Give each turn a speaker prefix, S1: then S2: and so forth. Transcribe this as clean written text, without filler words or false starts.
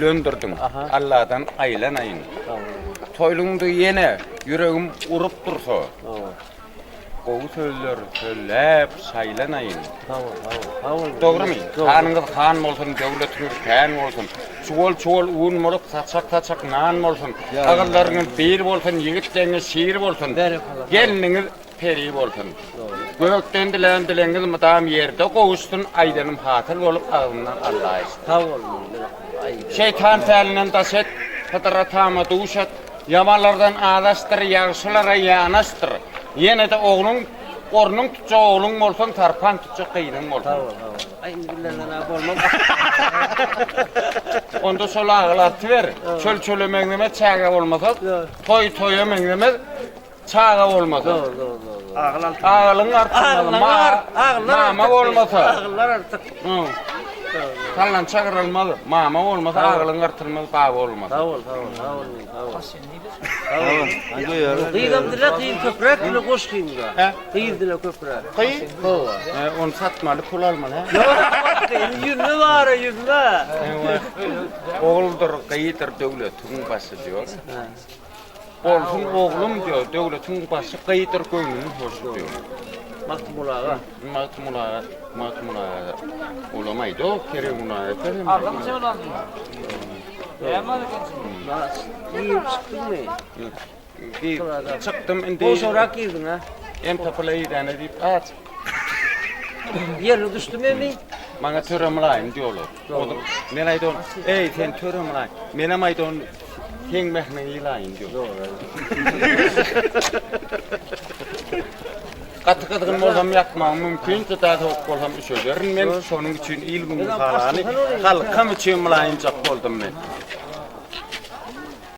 S1: Döndürdüm. Allah'tan aylanayın. Toylumdu yine yüreğim urup dursa. O sözler söylep saylanayın. Doğru mu? Hanınız han olsun, devletiniz kan olsun. Çuval un molup tatsak nan olsun. Ağıllarınız bir olsun, yigitleriniz şiir olsun. Gelininiz peri olsun. Gökten dileniz madam yerde kovuşsun, aydanım hatır olup ağzından Allah'a istedim. Şeytan fəlindən daşet, fıtratama duşat, yamanlardan adaştır, yağışlara yanaştır. Yine de oğlun, qornun tutca oğlun olsun, tarpan tutca qıynın olsun.
S2: Aynı billerden abi olmaz.
S1: Onda sol ağılatı ver, çöl məngləmə çağa olmasa, toya məngləmə çağa olmasa. Ağılın artırmalı, mama olmasa.
S2: Ağıllar artık.
S1: Sallan çağırılmalı, mama olmasa ağılın artırmalı, baba olmasa.
S2: Sağ ol. Kıyıdan dile kıyın köprek, dile koş kıyın da. Kıyın dile köprek.
S1: Kıyı? Onu satmalı, pul almalı.
S2: Yüzüne var, yüzüne.
S1: Oğuldur, kıyıdır devletin başı diyor. Olsun oğlum diyor, devletin başı kıyıdır gönlünün hoşu diyor.
S2: Mahtmulağa.
S1: Matmulağa olamaydı o, Kerimulağa.
S2: Arda mı sen olandın? Beğenmedin mi? İyi çıktın mı?
S1: Çıktım indi.
S2: O sonra girdin ha?
S1: Em tapılayı dene deyip aç.
S2: Yerine düştüm emin.
S1: Bana töremlayım diyorlar. Men aydın, ey sen töremlayım. Menem aydın, sen mehnen ilayın diyor. Katı olsam yakmam mümkün, tutat olsam iş öderim. Men sonun için ilgimi halani, halkam için mılayıncak oldum men.